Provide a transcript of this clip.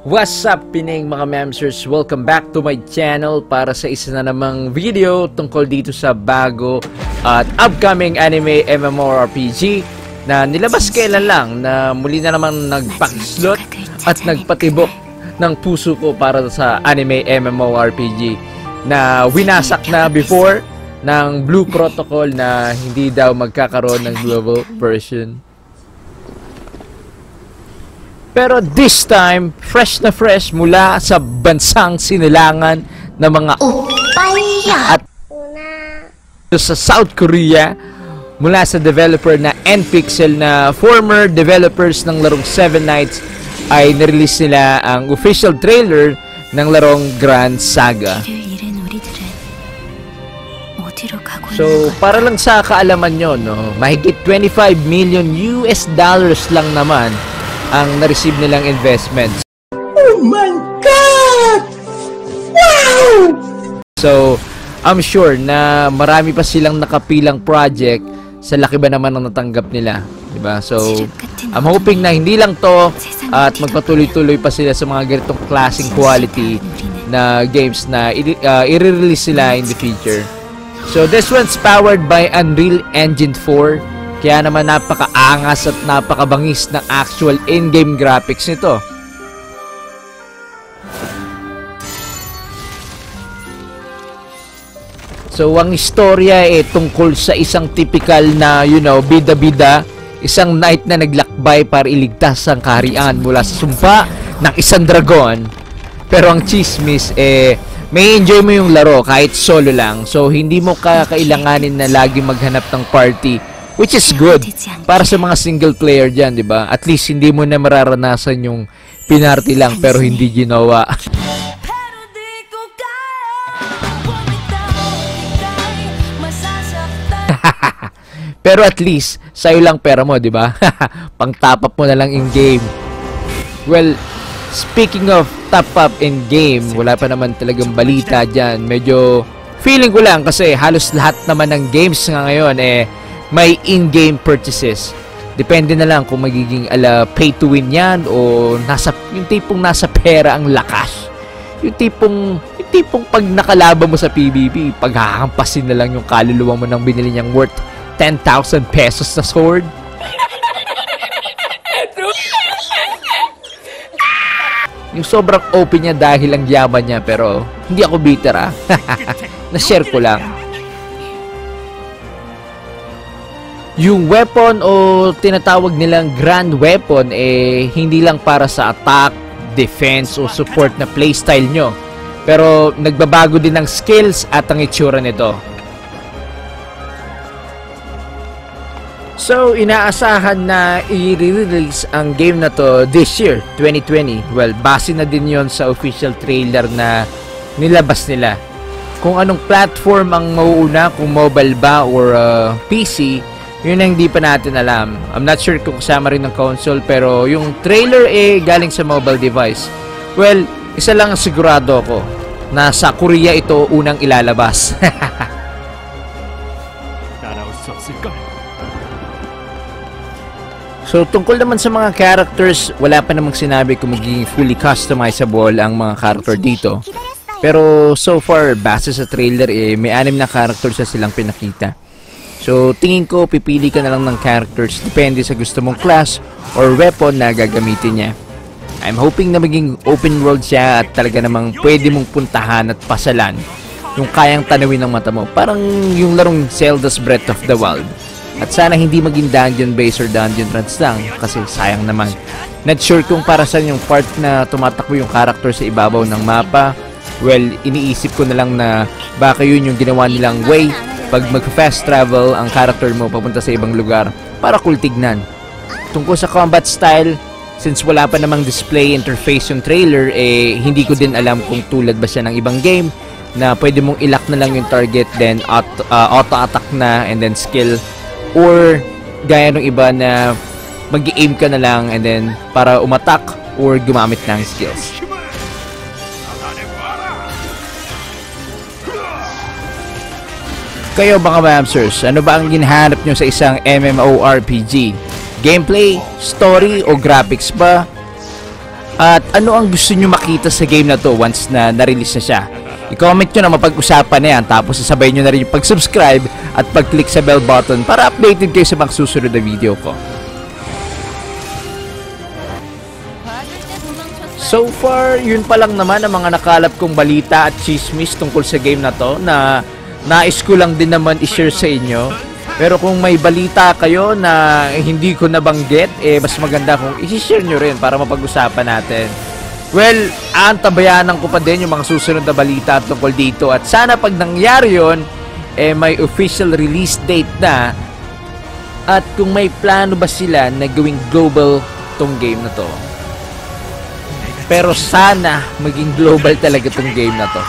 What's up pining mga memsers? Welcome back to my channel para sa isa na namang video tungkol dito sa bago at upcoming anime MMORPG na nilabas kailan lang na muli na naman nagpakislot at nagpatibok ng puso ko para sa anime MMORPG na winasak na before ng Blue Protocol na hindi daw magkakaroon ng global version. Pero this time, fresh na fresh mula sa bansang sinilangan ng mga at sa South Korea mula sa developer na NPixel na former developers ng larong Seven Knights ay nirelease nila ang official trailer ng larong Grand Saga. So, para lang sa kaalaman nyo, no, mahigit 25 million US dollars lang naman ang na-receive nilang investments. Oh my God! Wow! So, I'm sure na marami pa silang nakapilang project sa laki ba naman ang natanggap nila. Diba? So, I'm hoping na hindi lang to at magpatuloy-tuloy pa sila sa mga ganitong klaseng quality na games na i-release sila in the future. So, this one's powered by Unreal Engine 4. Kaya naman napaka-angas at napakabangis ng actual in-game graphics nito. So, ang istorya tungkol sa isang typical na, bida-bida, isang knight na naglakbay para iligtas ang kaharian mula sa sumpa ng isang dragon. Pero ang chismis, may enjoy mo yung laro kahit solo lang. So, hindi mo kakailanganin na lagi maghanap ng party. Which is good para sa mga single player dyan, di ba? At least hindi mo na mararanasan yung pinarty lang pero hindi ginawa. Pero at least, sa'yo lang pera mo, di ba? Pang-top up mo na lang in-game. Well, speaking of top up in-game, wala pa naman talagang balita dyan. Medyo feeling ko lang kasi halos lahat naman ng games nga ngayon may in-game purchases. Depende na lang kung magiging pay to win yan o yung tipong nasa pera ang lakas. Yung tipong pag nakalaban mo sa PvP, paghahampasin na lang yung kaluluwa mo ng binili niyang worth 10,000 pesos na sword. Yung sobrang open niya dahil ang yaman niya, pero hindi ako bitter na-share ko lang. Yung weapon o tinatawag nilang grand weapon hindi lang para sa attack, defense o support na playstyle nyo. Pero nagbabago din ng skills at ang itsura nito. So, inaasahan na i-release ang game na to this year, 2020. Well, base na din yon sa official trailer na nilabas nila. Kung anong platform ang mauuna, kung mobile ba or PC, yun ang hindi pa natin alam. I'm not sure kung kasama rin ng console, pero yung trailer galing sa mobile device. Well, isa lang ang sigurado ko, na sa Korea ito unang ilalabas. So, tungkol naman sa mga characters, wala pa namang sinabi kung magiging fully customizable ang mga character dito. Pero so far, base sa trailer, may 6 na characters na silang pinakita. So, tingin ko, pipili ka na lang ng characters depende sa gusto mong class or weapon na gagamitin niya. I'm hoping na maging open world siya at talaga namang pwede mong puntahan at pasalan yung kayang tanawin ng mata mo. Parang yung larong Zelda's Breath of the Wild. At sana hindi maging dungeon base or dungeon runs lang kasi sayang naman. Not sure kung para saan yung part na tumatakbo yung character sa ibabaw ng mapa. Well, iniisip ko na lang na baka yun yung ginawa nilang way pag mag-fast travel ang character mo papunta sa ibang lugar para cool tignan. Tungkol sa combat style, since wala pa namang display interface yung trailer, hindi ko din alam kung tulad ba siya ng ibang game na pwede mong ilock na lang yung target then auto-attack na and then skill, or gaya ng iba na mag-aim ka na lang and then para umattack or gumamit ng skills. Kayo mga mamsers, ano ba ang hinahanap nyo sa isang MMORPG? Gameplay, story o graphics ba? At ano ang gusto nyo makita sa game na to once na na-release na siya? I-comment nyo na, mapag-usapan na yan. Tapos sasabay nyo na rin yung pag-subscribe at pag-click sa bell button para updated kayo sa mga susunod na video ko. So far, yun pa lang naman ang mga nakalap kong balita at chismis tungkol sa game na to na nais ko lang din naman i-share sa inyo. Pero kung may balita kayo na hindi ko nabanggit, mas maganda kung i-share nyo rin para mapag-usapan natin. Well, aantabayanan ko pa din yung mga susunod na balita tungkol dito. At sana pag nangyari yun, may official release date na. At kung may plano ba sila na gawing global tong game na to. Pero sana maging global talaga tong game na to.